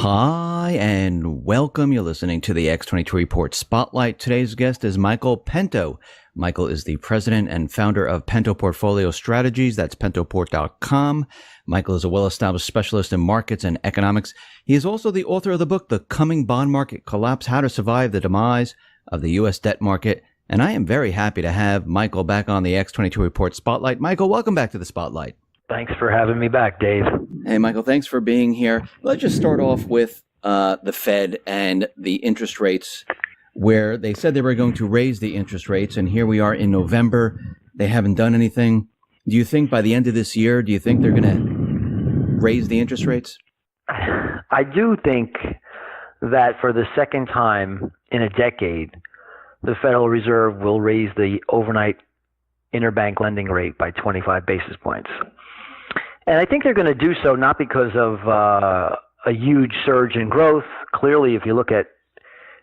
Hi, and welcome. You're listening to the X22 Report Spotlight. Today's guest is Michael Pento. Michael is the president and founder of Pento Portfolio Strategies. That's pentoport.com. Michael is a well-established specialist in markets and economics. He is also the author of the book, The Coming Bond Market Collapse, How to Survive the Demise of the U.S. Debt Market. And I am very happy to have Michael back on the X22 Report Spotlight. Michael, welcome back to the Spotlight. Thanks for having me back, Dave. Hey, Michael, thanks for being here. Let's just start off with the Fed and the interest rates, where they said they were going to raise the interest rates, and here we are in November. They haven't done anything. Do you think by the end of this year, do you think they're going to raise the interest rates? I do think that for the second time in a decade, the Federal Reserve will raise the overnight interbank lending rate by 25 basis points. And I think they're going to do so not because of a huge surge in growth. Clearly, if you look at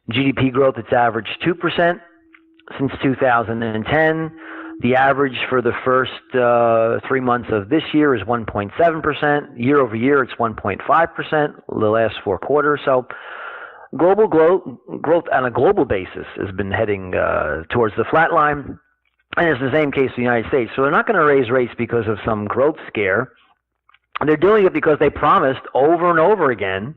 GDP growth, it's averaged 2% since 2010. The average for the first 3 months of this year is 1.7%. Year over year, it's 1.5% the last 4 quarters. So global growth on a global basis has been heading towards the flat line. And it's the same case in the United States. So they're not going to raise rates because of some growth scare. They're doing it because they promised over and over again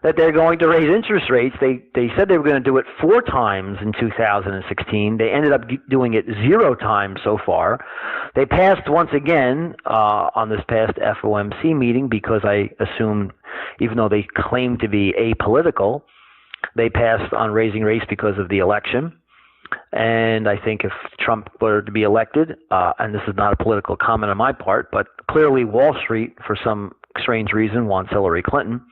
that they're going to raise interest rates. They said they were going to do it 4 times in 2016. They ended up doing it 0 times so far. They passed once again on this past FOMC meeting because I assume, even though they claim to be apolitical, they passed on raising rates because of the election. And I think if Trump were to be elected, and this is not a political comment on my part, but clearly Wall Street, for some strange reason, wants Hillary Clinton.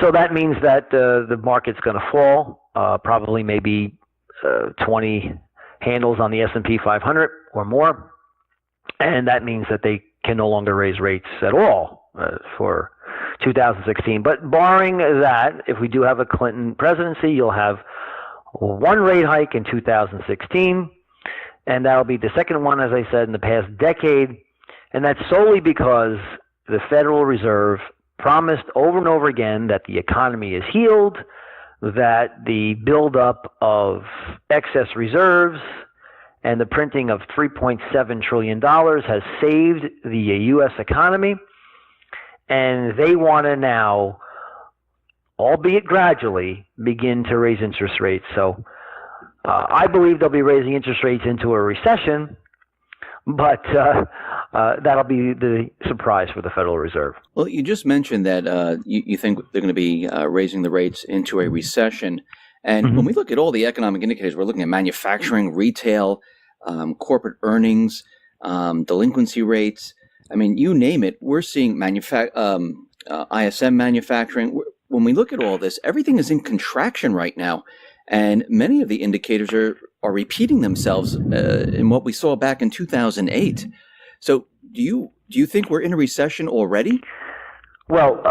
So that means that the market's going to fall, probably maybe 20 handles on the S&P 500 or more. And that means that they can no longer raise rates at all for 2016. But barring that, if we do have a Clinton presidency, you'll have 1 rate hike in 2016, and that'll be the second one, as I said, in the past decade. And that's solely because the Federal Reserve promised over and over again that the economy is healed, that the buildup of excess reserves and the printing of $3.7 trillion has saved the U.S. economy. And they want to now, albeit gradually, begin to raise interest rates. So I believe they'll be raising interest rates into a recession, but that'll be the surprise for the Federal Reserve. Well, you just mentioned that you think they're going to be raising the rates into a recession. And when we look at all the economic indicators, we're looking at manufacturing, retail, corporate earnings, delinquency rates. I mean, you name it, we're seeing ISM manufacturing. When we look at all this, everything is in contraction right now, and many of the indicators are repeating themselves in what we saw back in 2008. So, do you think we're in a recession already? Well,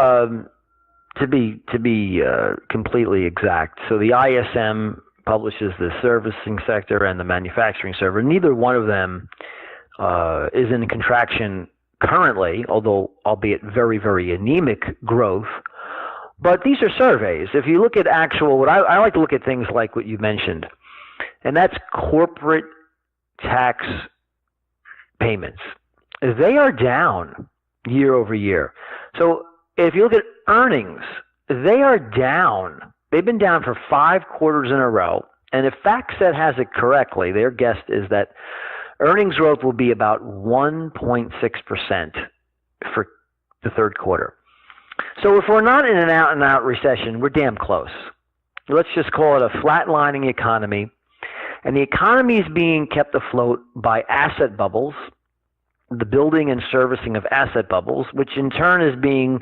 to be completely exact, so the ISM publishes the servicing sector and the manufacturing sector. Neither one of them is in contraction currently, although albeit very, very anemic growth. But these are surveys. If you look at actual, I like to look at things like what you mentioned, and that's corporate tax payments. They are down year over year. So if you look at earnings, they are down. They've been down for 5 quarters in a row. And if FactSet has it correctly, their guess is that earnings growth will be about 1.6% for the 3rd quarter. So if we're not in an out-and-out recession, we're damn close. Let's just call it a flatlining economy. And the economy is being kept afloat by asset bubbles, the building and servicing of asset bubbles, which in turn is being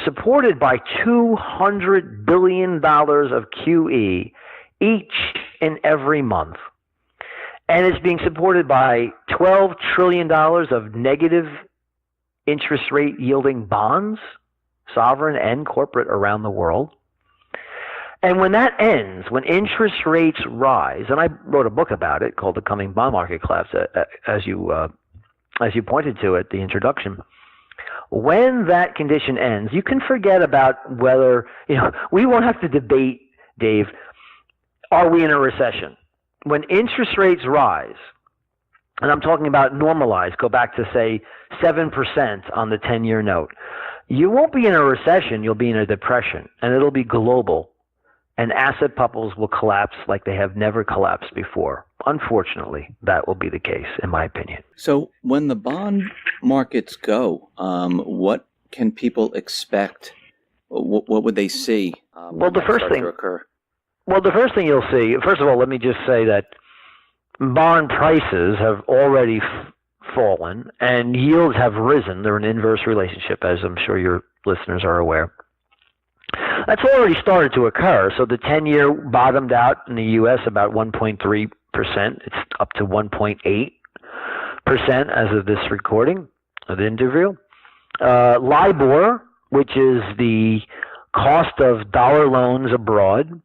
supported by $200 billion of QE each and every month. And it's being supported by $12 trillion of negative interest rate yielding bonds, sovereign and corporate, around the world. And when that ends, when interest rates rise, and I wrote a book about it called The Coming Bond Market Collapse, as you pointed to at the introduction. when that condition ends, you can forget about whether, we won't have to debate, Dave, are we in a recession? When interest rates rise, and I'm talking about normalized, go back to say 7% on the 10-year note, you won't be in a recession, you'll be in a depression, and it'll be global. And asset bubbles will collapse like they have never collapsed before. Unfortunately, that will be the case, in my opinion. So when the bond markets go, what can people expect? What would they see when that starts to occur? Well, the first thing you'll see, first of all, let me just say that bond prices have already fallen and yields have risen. They're an inverse relationship, as I'm sure your listeners are aware. That's already started to occur. So the 10-year bottomed out in the U.S. about 1.3%. It's up to 1.8% as of this recording of the interview. LIBOR, which is the cost of dollar loans abroad.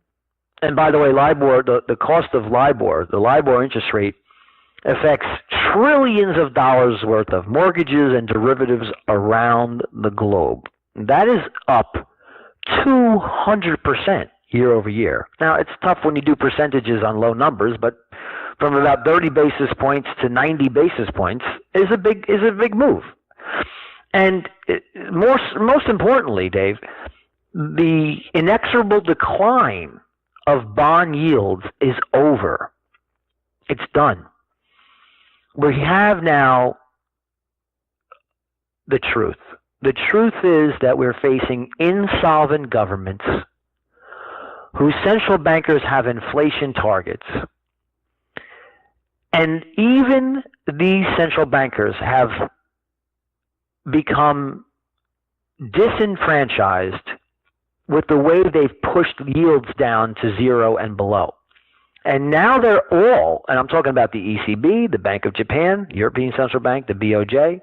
And by the way, LIBOR, the cost of LIBOR, the LIBOR interest rate, affects trillions of dollars worth of mortgages and derivatives around the globe. That is up 200% year over year. Now, it's tough when you do percentages on low numbers, but from about 30 basis points to 90 basis points is a big move. And most importantly, Dave, the inexorable decline of bond yields is over. It's done. We have now the truth. The truth is that we're facing insolvent governments whose central bankers have inflation targets. And even these central bankers have become disenfranchised with the way they've pushed yields down to zero and below. And now they're all, and I'm talking about the ECB, the Bank of Japan, European Central Bank, the BOJ,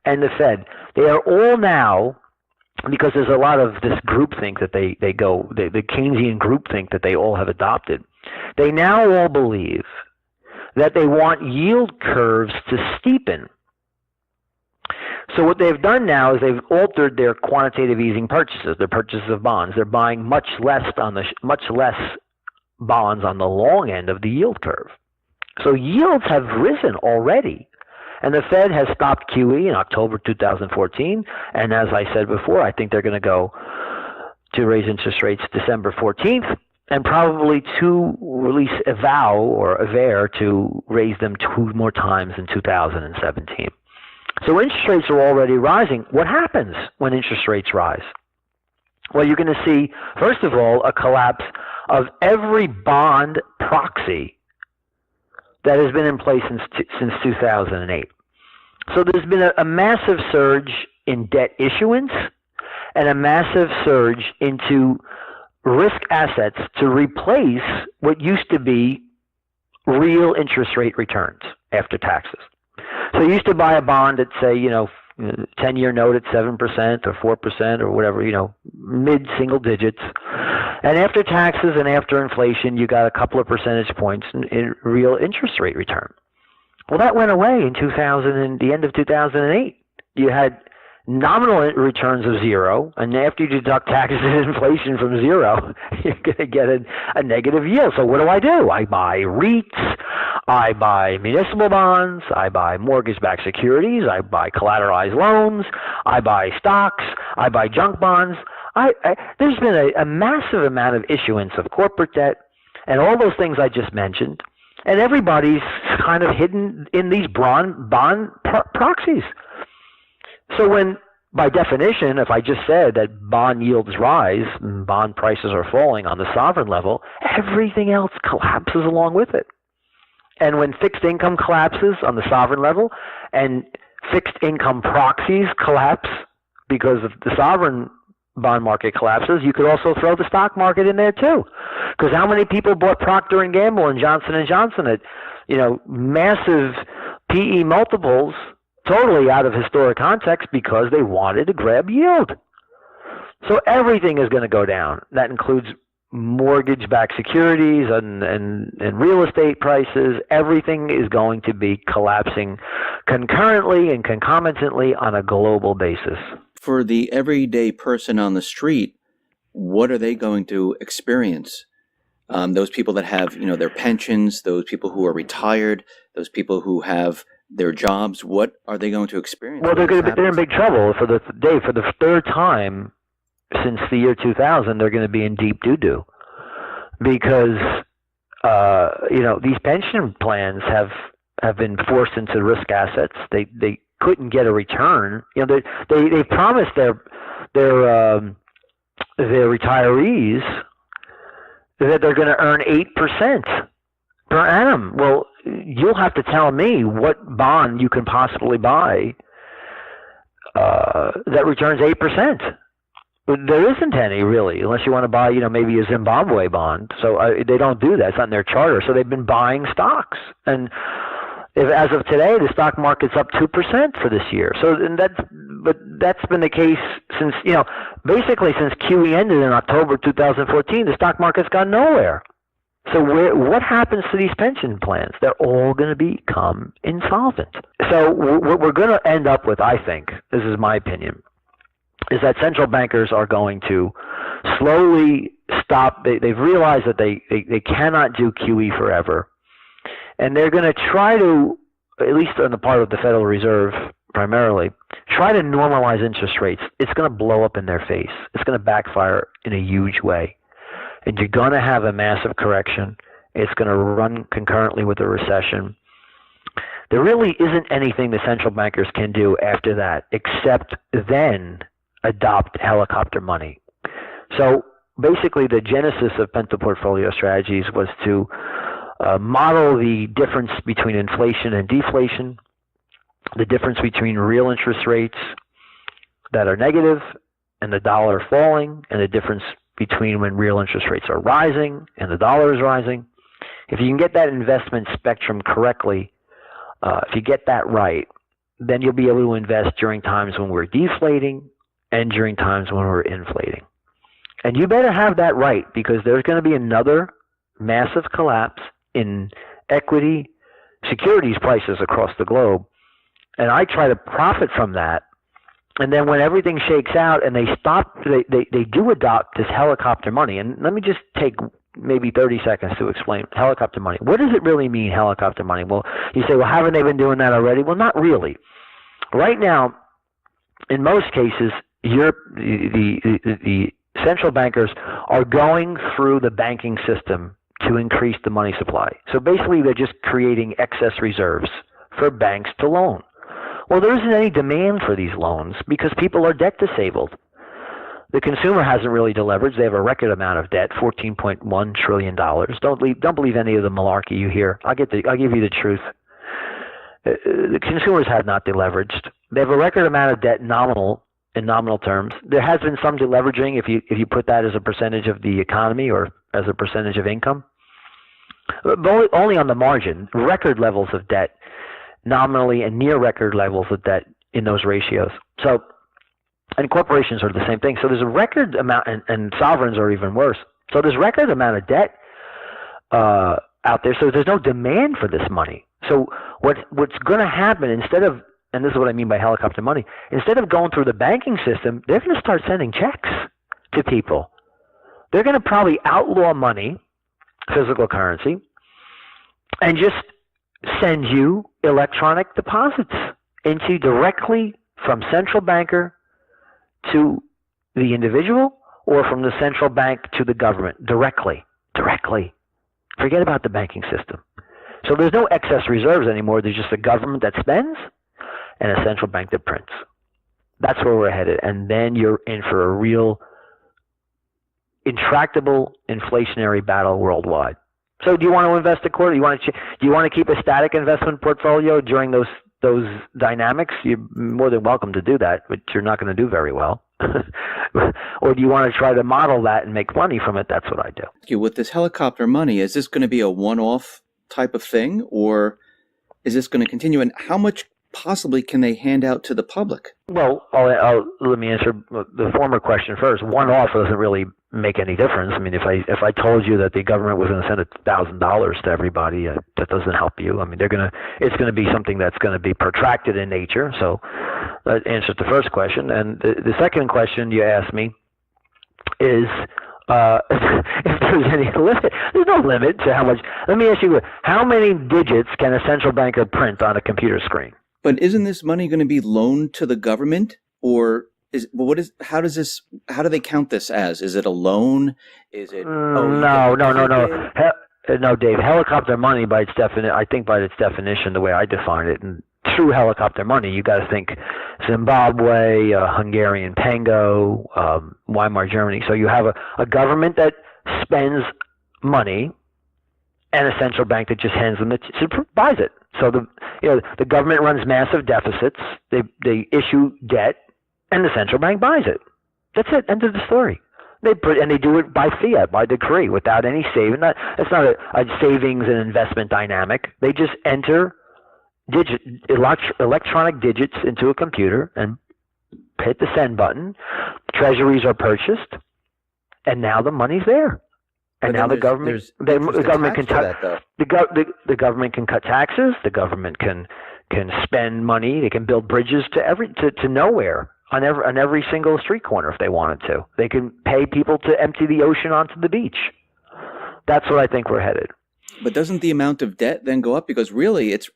and the Fed. They are all now, because there's a lot of this groupthink that the Keynesian groupthink that they all have adopted. They now all believe that they want yield curves to steepen. So what they've done now is they've altered their quantitative easing purchases, their purchases of bonds. They're buying much less bonds on the long end of the yield curve. So yields have risen already. And the Fed has stopped QE in October 2014. And as I said before, I think they're going to go to raise interest rates December 14th and probably to release a vow or a VAR to raise them 2 more times in 2017. So interest rates are already rising. What happens when interest rates rise? Well, you're going to see, first of all, a collapse of every bond proxy that has been in place since 2008. So there's been a massive surge in debt issuance and a massive surge into risk assets to replace what used to be real interest rate returns after taxes. So you used to buy a bond at, say, 10-year note at 7% or 4% or whatever, mid-single digits. And after taxes and after inflation, you got a couple of percentage points in real interest rate return. Well, that went away in the end of 2008. You had nominal returns of zero, and after you deduct taxes and inflation from zero, you're going to get a negative yield. So what do? I buy REITs, I buy municipal bonds, I buy mortgage-backed securities, I buy collateralized loans, I buy stocks, I buy junk bonds. There's been a massive amount of issuance of corporate debt and all those things I just mentioned, and everybody's kind of hidden in these bond proxies. So when, by definition, if I just said that bond yields rise and bond prices are falling on the sovereign level, everything else collapses along with it. And when fixed income collapses on the sovereign level and fixed income proxies collapse because of the sovereign bond market collapses, you could also throw the stock market in there too. Because how many people bought Procter & Gamble and Johnson & Johnson at, massive PE multiples totally out of historic context because they wanted to grab yield. So everything is going to go down. That includes mortgage-backed securities and real estate prices. Everything is going to be collapsing concurrently and concomitantly on a global basis. For the everyday person on the street, what are they going to experience? Those people that have, their pensions, those people who are retired, those people who have their jobs, what are they going to experience? Well, they're in big trouble for the third time since the year 2000. They're going to be in deep doo-doo because these pension plans have been forced into risk assets. They couldn't get a return. They promised their retirees that they're going to earn 8% per annum. Well, you'll have to tell me what bond you can possibly buy that returns 8%. There isn't any, really, unless you want to buy, maybe a Zimbabwe bond. So they don't do that. It's not in their charter. So they've been buying stocks. And as of today, the stock market's up 2% for this year. So that's been the case since, basically since QE ended in October 2014, the stock market's gone nowhere. So what happens to these pension plans? They're all going to become insolvent. So what we're going to end up with, I think, this is my opinion, is that central bankers are going to slowly stop. They've realized that they cannot do QE forever. And they're going to try to, at least on the part of the Federal Reserve primarily, try to normalize interest rates. It's going to blow up in their face. It's going to backfire in a huge way. And you're going to have a massive correction. It's going to run concurrently with a recession. There really isn't anything the central bankers can do after that except then adopt helicopter money. So basically the genesis of Pento portfolio strategies was to model the difference between inflation and deflation, the difference between real interest rates that are negative and the dollar falling, and the difference between when real interest rates are rising and the dollar is rising. If you can get that investment spectrum correctly, if you get that right, then you'll be able to invest during times when we're deflating and during times when we're inflating. And you better have that right, because there's going to be another massive collapse in equity securities prices across the globe. And I try to profit from that. And then when everything shakes out and they do adopt this helicopter money. And let me just take maybe 30 seconds to explain helicopter money. What does it really mean, helicopter money? Well, you say, well, haven't they been doing that already? Well, not really. Right now, in most cases, the central bankers are going through the banking system to increase the money supply. So basically, they're just creating excess reserves for banks to loan. Well, there isn't any demand for these loans because people are debt disabled. The consumer hasn't really deleveraged. They have a record amount of debt, $14.1 trillion. Don't believe any of the malarkey you hear. I'll give you the truth. The consumers have not deleveraged. They have a record amount of debt in nominal terms. There has been some deleveraging if you put that as a percentage of the economy or as a percentage of income, but only on the margin. Record levels of debt nominally and near record levels of debt in those ratios. So, and corporations are the same thing. So there's a record amount, and sovereigns are even worse. So there's record amount of debt out there. So there's no demand for this money. So what's going to happen, instead of, and this is what I mean by helicopter money, instead of going through the banking system, they're going to start sending checks to people. They're going to probably outlaw money, physical currency, and just send you electronic deposits into directly from central banker to the individual, or from the central bank to the government directly. Forget about the banking system. So there's no excess reserves anymore. There's just a government that spends and a central bank that prints. That's where we're headed. And then you're in for a real intractable inflationary battle worldwide. So do you want to invest accordingly? Do you want to keep a static investment portfolio during those dynamics? You're more than welcome to do that, but you're not going to do very well. Or do you want to try to model that and make money from it? That's what I do. With this helicopter money, is this going to be a one-off type of thing, or is this going to continue? And how much possibly can they hand out to the public? Well, let me answer the former question first. One-off doesn't really make any difference. I mean, if I told you that the government was going to send $1,000 to everybody, that doesn't help you. I mean, it's going to be something that's going to be protracted in nature. So that answers the first question. And the second question you asked me is if there's any limit. There's no limit to how much. Let me ask you, how many digits can a central banker print on a computer screen? But isn't this money going to be loaned to the government, or how do they count this as? Is it a loan? Is it? No, Dave. Helicopter money by its definition, the way I define it, and true helicopter money, you got to think Zimbabwe, Hungarian Pento, Weimar Germany. So you have a government that spends money, and a central bank that just hands them buys it. So the government runs massive deficits. They issue debt, and the central bank buys it. That's it. End of the story. They do it by fiat, by decree, without any saving. It's not a savings and investment dynamic. They just enter electronic digits into a computer and hit the send button. Treasuries are purchased, and now the money's there. And now the government can the government can cut taxes. The government can spend money. They can build bridges to nowhere on every single street corner if they wanted to. They can pay people to empty the ocean onto the beach. That's what I think we're headed. But doesn't the amount of debt then go up? Because really, Of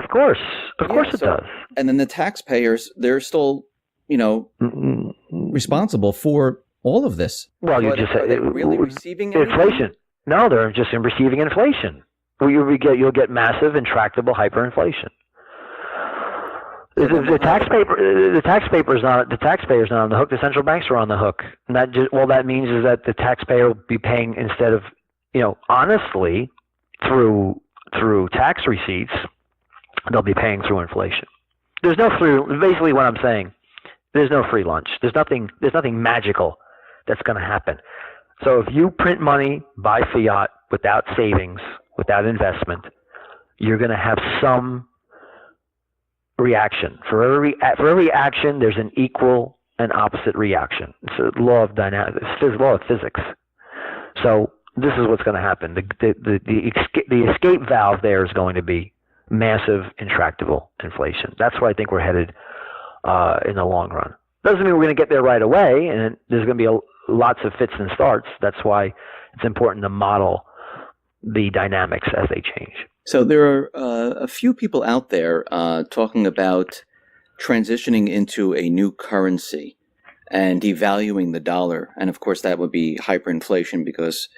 course it does. And then the taxpayers, they're still, responsible for all of this. Well, you just said, are they really receiving inflation? No, they're just receiving inflation. You'll get massive, intractable hyperinflation. The taxpayer's not on the hook. The central banks are on the hook, and that means is that the taxpayer will be paying instead of honestly through tax receipts, they'll be paying through inflation. There's no free. Basically, what I'm saying, there's no free lunch. There's nothing magical that's going to happen. So if you print money by fiat without savings, without investment, you're going to have some reaction. For every action, there's an equal and opposite reaction. It's a law of dynamics. It's a law of physics. So this is what's going to happen. The escape valve there is going to be massive, intractable inflation. That's where I think we're headed in the long run. Doesn't mean we're going to get there right away, and there's going to be lots of fits and starts. That's why it's important to model the dynamics as they change. So there are a few people out there talking about transitioning into a new currency and devaluing the dollar. And of course, that would be hyperinflation because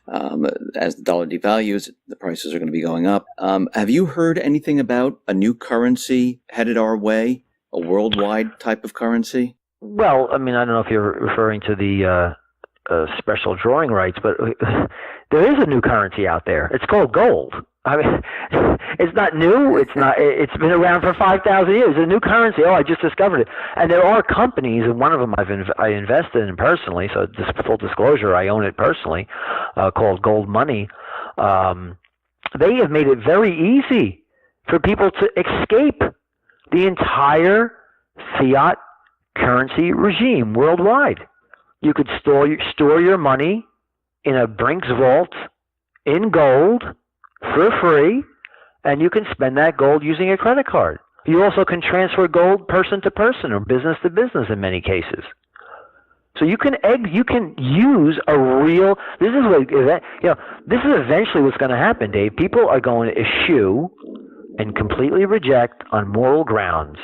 as the dollar devalues, the prices are going to be going up. Have you heard anything about a new currency headed our way, a worldwide type of currency? Well, I mean, I don't know if you're referring to the special drawing rights, but there is a new currency out there. It's called gold. I mean, it's not new. It's been around for 5,000 years. It's a new currency. Oh, I just discovered it. And there are companies, and one of them I invested in personally. So just full disclosure, I own it personally, called Gold Money. They have made it very easy for people to escape the entire fiat currency regime worldwide. You could store your money in a Brinks vault in gold for free, and you can spend that gold using a credit card. You also can transfer gold person to person or business to business in many cases. So you can use a real. This is eventually what's going to happen, Dave. People are going to eschew and completely reject on moral grounds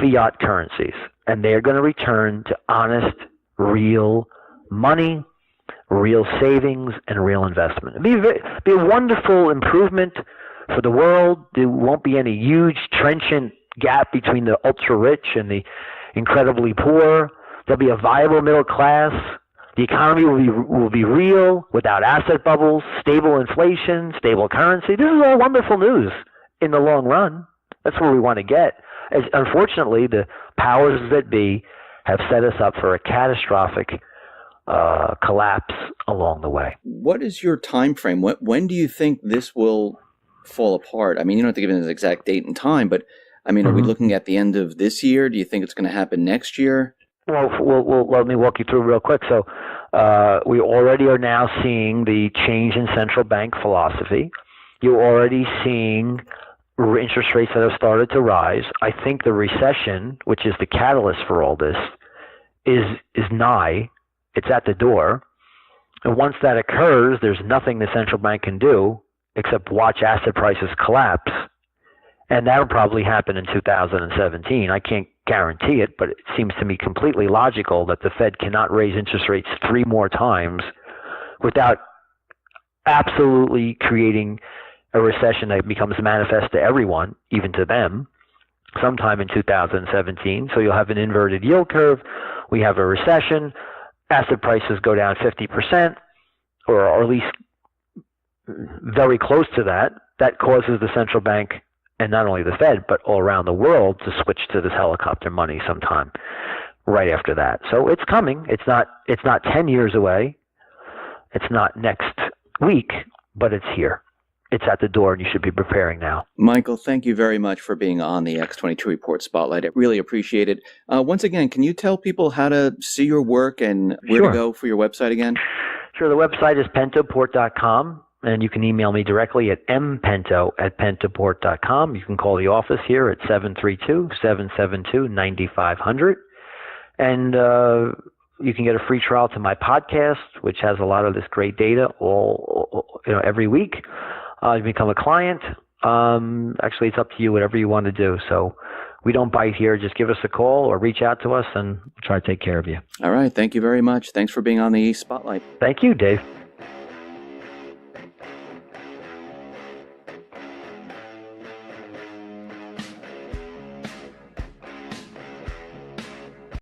fiat currencies, and they're going to return to honest, real money, real savings, and real investment. It'd be a wonderful improvement for the world. There won't be any huge trenchant gap between the ultra-rich and the incredibly poor. There'll be a viable middle class. The economy will be real, without asset bubbles, stable inflation, stable currency. This is all wonderful news in the long run. That's where we want to get. Unfortunately, the powers that be have set us up for a catastrophic collapse along the way. What is your time frame? When do you think this will fall apart? I mean, you don't have to give it an exact date and time, but I mean, are we looking at the end of this year? Do you think it's going to happen next year? Well, let me walk you through real quick. So we already are now seeing the change in central bank philosophy. You're already seeing interest rates that have started to rise. I think the recession, which is the catalyst for all this, is nigh. It's at the door. And once that occurs, there's nothing the central bank can do except watch asset prices collapse. And that'll probably happen in 2017. I can't guarantee it, but it seems to me completely logical that the Fed cannot raise interest rates 3 more times without absolutely creating a recession that becomes manifest to everyone, even to them, sometime in 2017. So you'll have an inverted yield curve. We have a recession. Asset prices go down 50%, or at least very close to that. That causes the central bank, and not only the Fed, but all around the world, to switch to this helicopter money sometime right after that. So it's coming. It's not 10 years away. It's not next week, but it's here. It's at the door, and you should be preparing now. Michael, thank you very much for being on the X22 Report Spotlight. I really appreciate it. Once again, can you tell people how to see your work and where to go for your website again? Sure. The website is pentoport.com, and you can email me directly at mpento@pentoport.com. You can call the office here at 732-772-9500. And you can get a free trial to my podcast, which has a lot of this great data every week. You become a client. Actually, it's up to you, whatever you want to do. So we don't bite here. Just give us a call or reach out to us, and we'll try to take care of you. All right. Thank you very much. Thanks for being on the Spotlight. Thank you, Dave.